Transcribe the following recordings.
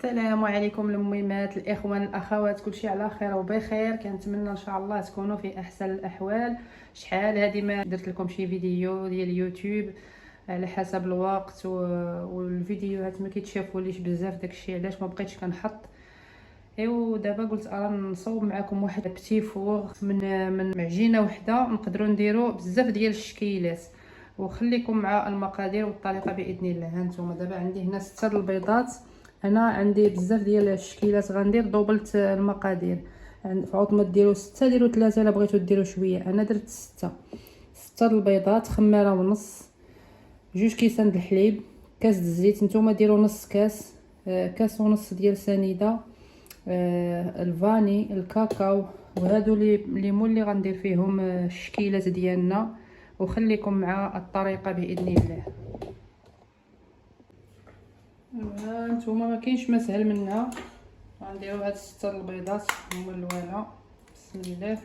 السلام عليكم المهمات الاخوان الاخوات، كلشي على خير وبخير. كنتمنى ان شاء الله تكونوا في احسن الاحوال. شحال هذه ما درت لكم شي فيديو ديال اليوتيوب على حسب الوقت والفيديوهات ما كيتشافوليش بزاف، داكشي علاش ما بقيتش كنحط. ايوا دابا قلت نصوب معكم واحد بتي فور من عجينه وحده نقدروا نديروا بزاف ديال الشكيلات، وخليكم مع المقادير والطريقه باذن الله. هانتوما دابا عندي هنا 6 البيضات، انا عندي بزاف ديال الشكيلات غندير دوبلت المقادير. فعوض ما ديروا 6 ديروا 3 الا بغيتوا ديروا شويه. انا درت 6 البيضات، خماره ونص، 2 كيسان د الحليب، كاس د الزيت، نتوما ديروا نص كاس، كاس ونص ديال سنيده، الفاني، الكاكاو، وهادو اللي غندير فيهم الشكيلات ديالنا. وخليكم مع الطريقه باذن الله. هانتوما ما كاينش ما سهل منها. غنديروا هاد 6 البيضات هما الاولى. بسم الله.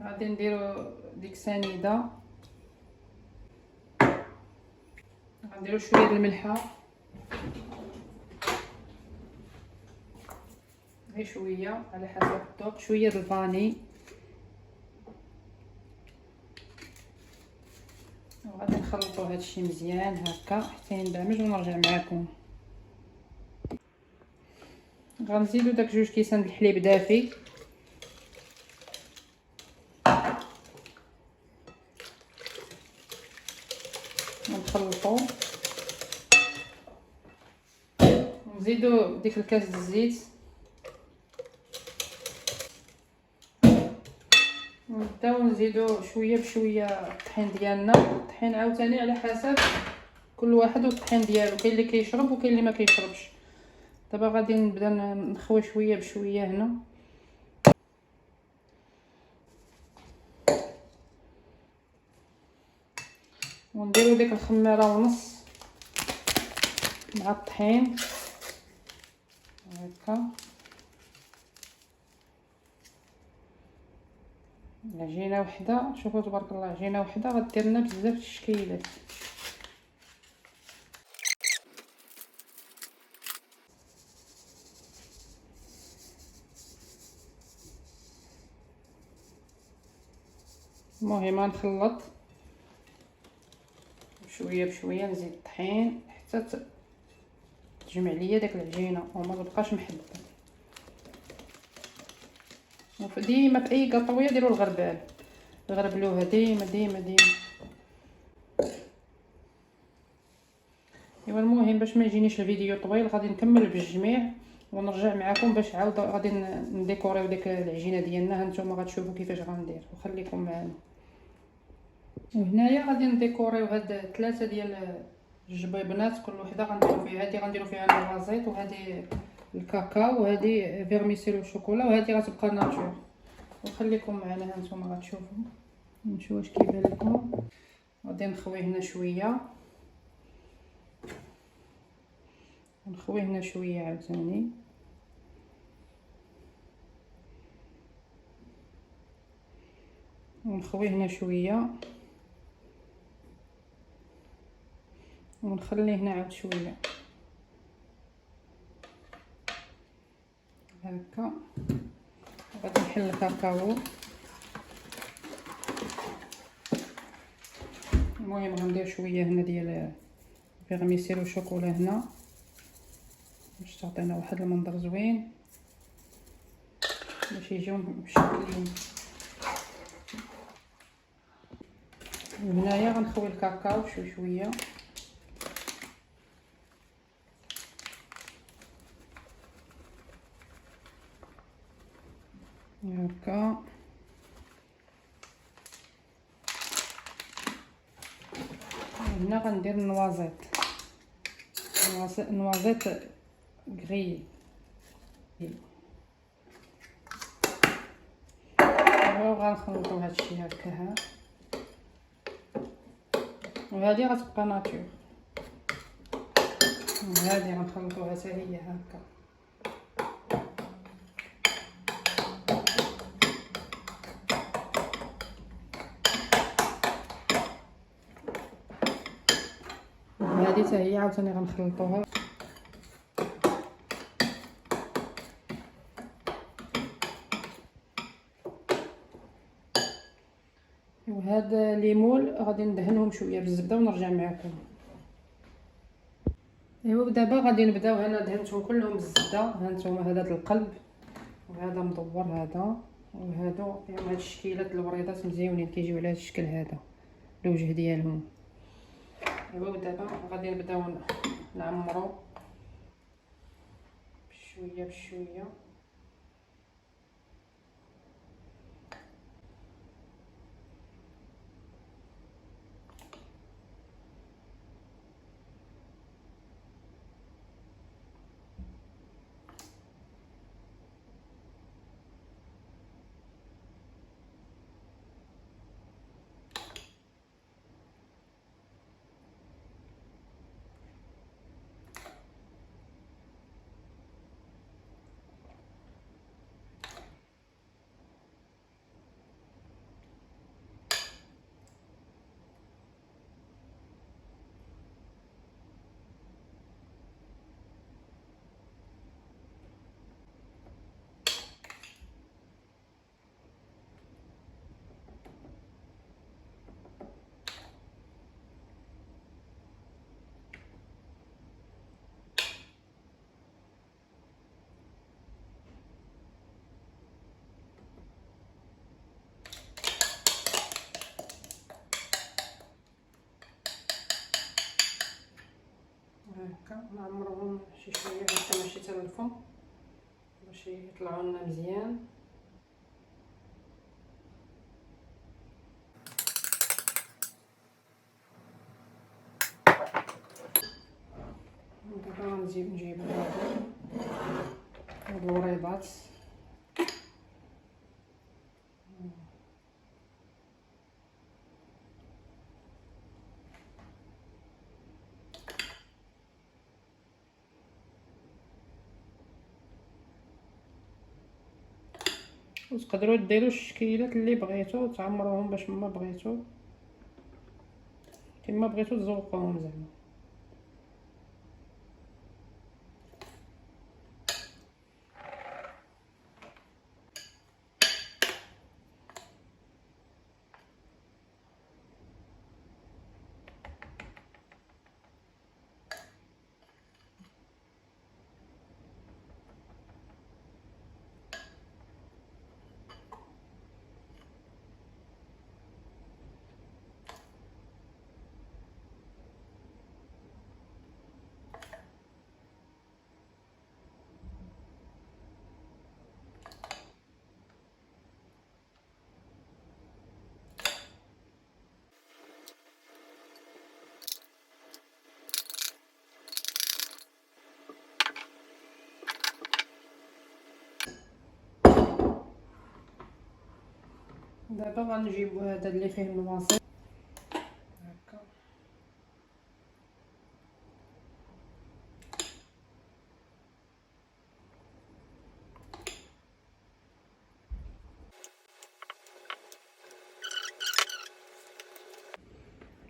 غادي نديروا ديك سنيده، غنديروا شويه د الملحه، غير شويه على حسب الذوق، شويه د الفاني، وغادي نخلطوا هادشي مزيان هكا حتى يندمج ونرجع معكم. غنزيدوا داك 2 كيسان د الحليب دافي، ونخلطوا، ونزيدوا ديك الكاس د الزيت، ونبداو نزيدوا شويه بشويه الطحين ديالنا. الطحين عاوتاني على حسب كل واحد والطحين ديالو، كاين اللي كيشرب وكاين اللي ما كيشربش. دابا غادي نبدا نخوي شويه بشويه هنا، ونديروا ديك الخميره ونص مع الطحين هكا. عجينه وحده، شوفوا تبارك الله، عجينه وحده غدير لنا بزاف الشكيلات. المهم نخلط شويه بشويه، نزيد الطحين حتى تجمع ليا داك العجينه وما تبقاش محبه. وديما في اي قطويه ديروا الغربال، غربلوها ديما ديما ديما. ايوا المهم باش ما يجينيش الفيديو طويل غادي نكمل بالجميع ونرجع معكم باش عاود غادي نديكوريو ديك العجينه ديالنا. هانتوما غتشوفوا كيفاش غندير، وخليكم معنا. وهنايا غادي نديكوريو هاد 3 ديال الجبيبنات، كل وحده غنديروا فيها، هادي غنديروا فيها النوازيط، وهادي الكاكاو، وهادي فيرميسيل وشوكولا، وهادي غتبقى ناتور. وخليكم معنا، هانتوما غتشوفوا. نشوف واش كيبان لكم. غادي نخوي هنا شويه، نخوي هنا شويه عاوتاني، ونخوي هنا شويه، ونخلي هنا عاود شويه هكا. غادي نحل الكاكاو. المهم غندير شويه هنا ديال فيرميسيل وشوكولا هنا باش تعطينا واحد المنظر زوين، باش يجيو مشكلين. وهنايا غنخوي الكاكاو شويه هكا. هنا غندير النوازيط غري، وغنخلطو هادشي هكا ها. وهذه غتبقى ناتور، وهذه غنخلطوها حتى هي هكا. هذه حتى هي عاوتاني غنخلطوها. وهاد ليمون غادي ندهنهم شويه بالزبده ونرجع معكم. ايوا دابا غادي نبداو. هنا دهنتهم كلهم بالزبده. ها نتوما هذا القلب وهذا مدور هذا، وهادو فيهم هاد الشكيلات الوريضات مزيونين كيجيو على هاد الشكل هذا الوجه ديالهم. ايوا دابا غادي نبداو نعمرو بشويه بشويه. هكا نعمروهم شي شويه حتى ماشي حتى للفم باش يطلعوا لنا مزيان. دابا نجيب هاد الوريضات وتقدروا ديروا الشكيلات اللي بغيتو تعمروهم باش ما بغيتو كما بغيتو تزوقوهم زعما. دابا غنجيبو هذا اللي فيه الوسط هكا.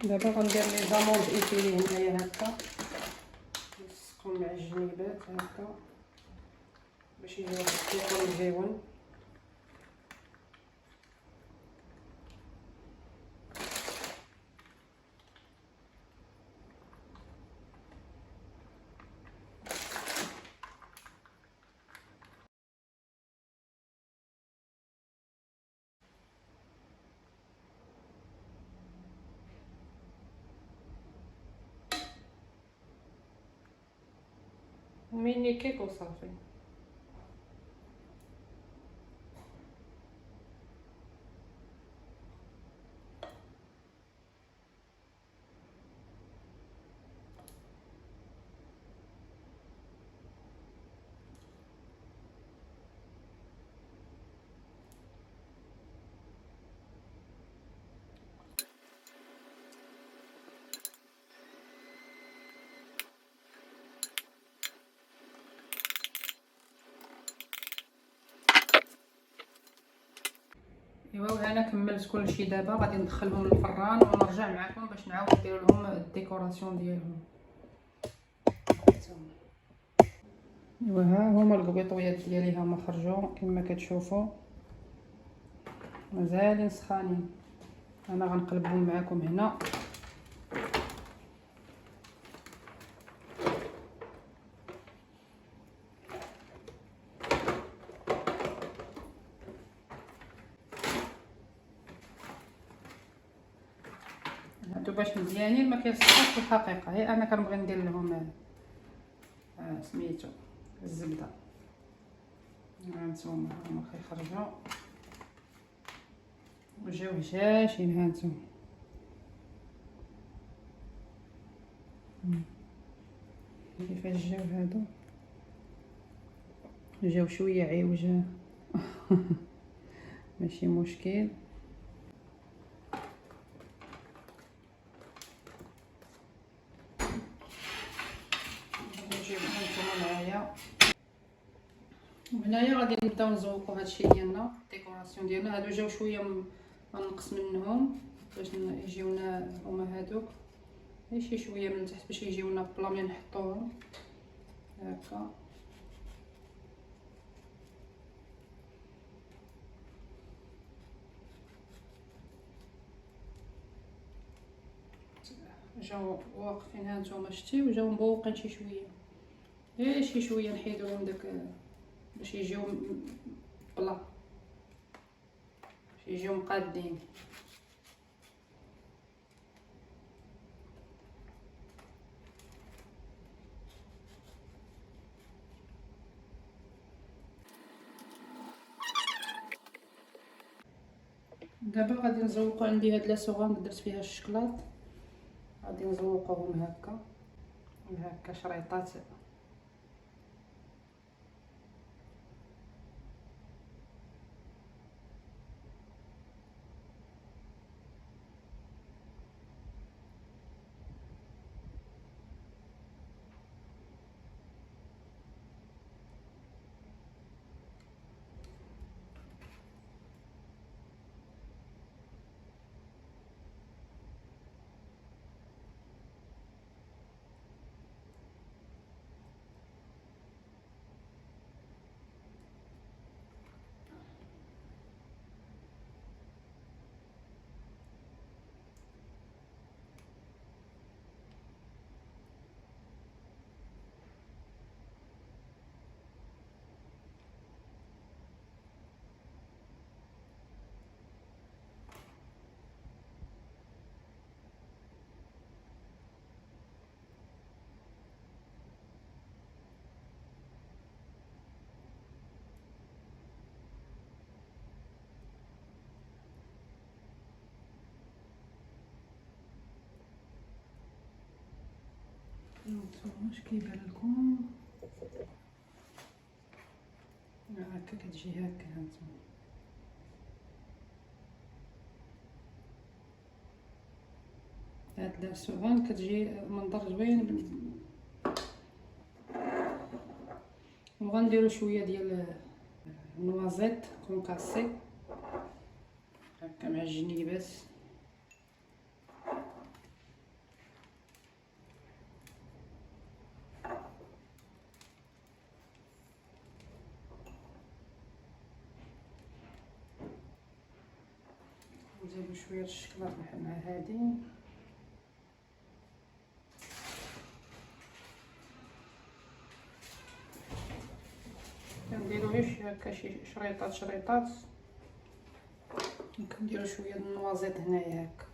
دابا غندير لي زاموند ايفيلي هنايا هكا نلصقهم مع الجنيبات هكا باش يجيو واحد الكيكون مزيون. ميني كيك وصافي. ايوا وهنا كملت كلشي. دابا غادي ندخلهم للفران ونرجع معكم باش نعاود ندير لهم الديكوراسيون ديالهم. هانتوما. ايوا ها هما القبيطويات ديالي هما خرجوا كما كتشوفوا، مازالين سخانين. انا غنقلبهم معكم هنا. هادو باش مزيانين ما كيصحوش في الحقيقه، هي انا كنبغي ندير لهم سميتو الزبده. هانتوما هما كيخرجوا وجاو هشاشين. هانتوما كيفاش جاو هادو، جاو شويه عوجه ماشي مشكل. نجيب هانتوما معايا، وهنايا غادي نبداو نزوقو هادشي ديالنا، الديكوراسيون ديالنا. هادو جاو شويه غنقص منهم باش يجيونا هما هادوك شي شويه من تحت باش يجيونا بلا ما نحطوهم هكا. جاو واقفين هانتوما شتي، وجاو مبوقين شي شويه، غير شي شويه نحيدو لهم داك باش يجيو بلا، باش يجيو مقادين. دابا غادي نزوقو. عندي هاد لاسوغان درت فيها الشكلاط، غادي نزوقوهم هكا هكا شريطات. نتوما واش كيبان لكم؟ هكا كتجي هكا. هانتوما هاد لاسوغان كتجي منظر زوين. وغنديرو شويه ديال النوازيت كونكاسي هكا مع الجنيبات. نزيدو شويه الشكلاط مع هادي. كنديرو غير هكا شي شريطات وكنديرو شويه د النوازيط هنايا هكا.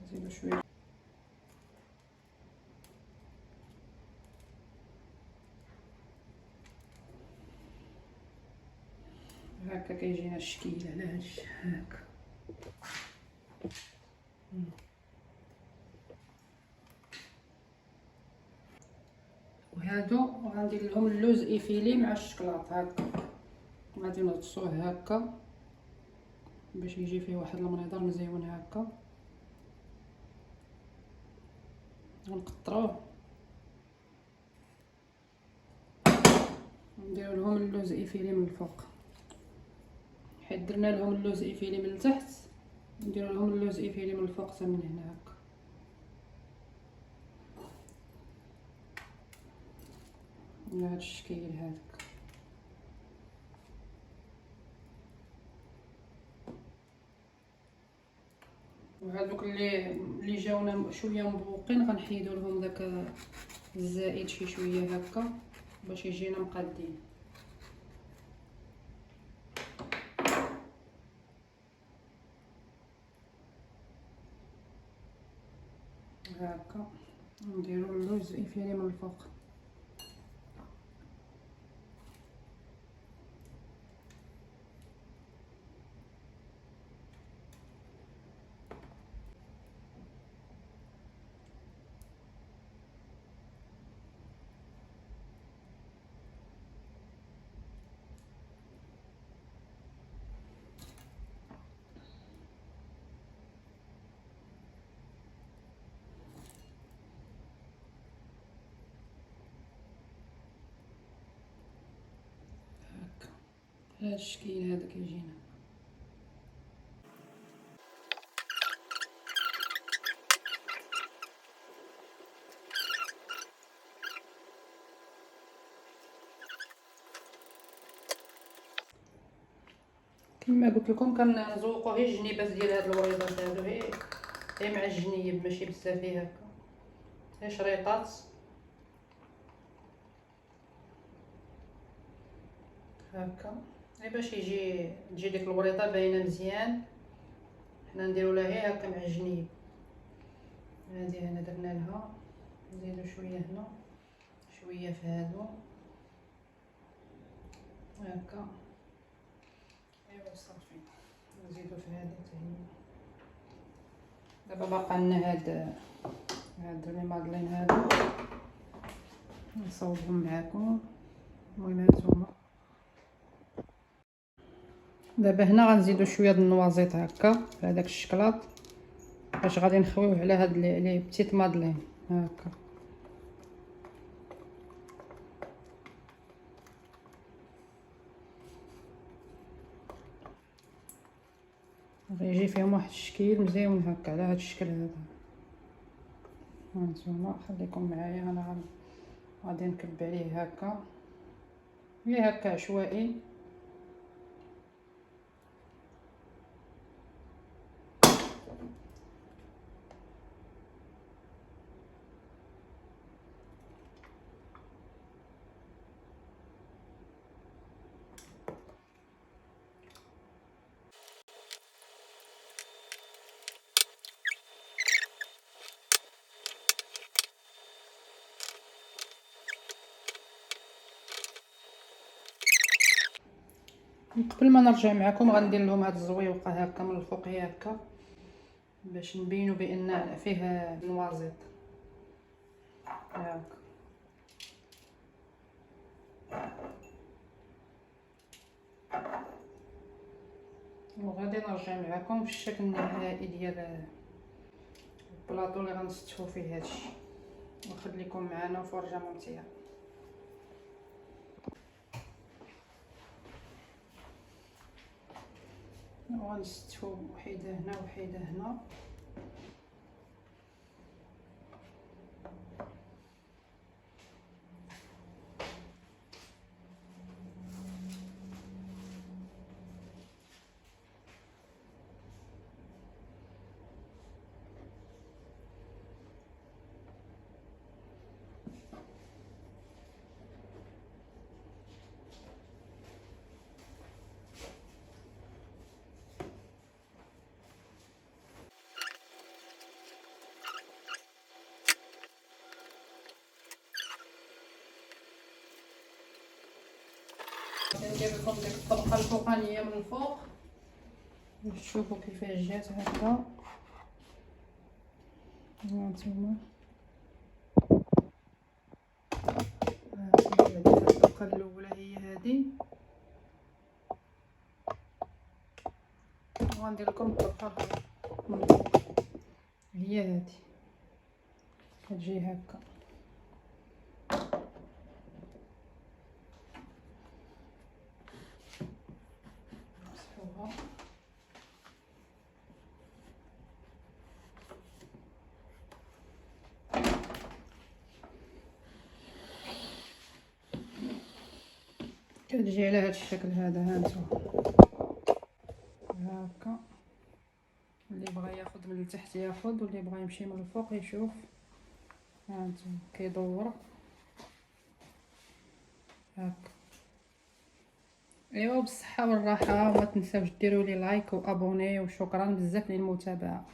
نزيدو شويه هكا كيجينا الشكل على هادشي هكا. وهادو غندير لهم اللوز ايفيلي مع الشكلاط هكا. غادي نغطسوه هكا باش يجي فيه واحد المنظر مزيون هكا. غنقطروه ونديرو لهم اللوز ايفيلي من الفوق، حيت درنا لهم اللوز ايفيلي من التحت، نديرو لهم اللوز ايفيلي من الفوق حتى من هنا هكا على هاد الشكل هذاك. وهذوك اللي جاونا شويه مبوقين غنحيدو لهم داك الزائد شي شويه هكا باش يجينا مقادين هكا. نديرو اللوز ايفيلي من الفوق. هاد الشكل هذا كيجينا. كما قلت لكم كنزوقوا غير الجنيبات ديال هاد الوريضات هادو، غير مع الجنيب ماشي بزاف هكا، غير شريطات هكا غير باش تجي ديك الوريضه باينه مزيان. حنا نديرو لها غير هكا مع الجنيب. هادي هنا درنا لها، نزيدو شويه هنا شويه في هادو هكا. ايوا صافي نزيدو في هادي حتى هي. دابا باقا لنا هاد لي مادلين هادو نصوبهم معاكم. المهم هانتوما دابا هنا غنزيدو شويه د النوازيط هكا في هذاك الشكلاط باش غادي نخويوه على هاد لي بتيت مادلين هكا. غيجي فيهم واحد الشكل مزيون هكا على هاد الشكل هذا. هانتوما خليكم معايا، انا غادي نكب عليه هكا غير هكا عشوائي. قبل ما نرجع معكم غندير لهم هاد الزويوقه هكا من الفوق هكا باش نبينوا بان فيه نوازيط هكا. وغادي نرجع معكم في الشكل النهائي ديال البلاطو اللي غنستفوا فيه هادشي. ونخليكم معنا فرجه ممتعه. وغنستفوا وحيده هنا وحيده هنا. ندير لكم ديك الطبقه الفوقانيه من الفوق باش تشوفوا كيفاش جات هكا. هانتوما الطبقه الاولى هي هذه، وغندير لكم الطبقه من الفوق هي هذه كتجي هكا. نمسحوها كتجي على هذا الشكل هذا. ها انتم هكا، اللي بغى ياخذ من التحت ياخذ، واللي بغى يمشي من الفوق يشوف. ها انتم كيدور هكا. ايوا بالصحه والراحه، وما تنساوش ديروا لي لايك وابوني، وشكرا بزاف للمتابعه.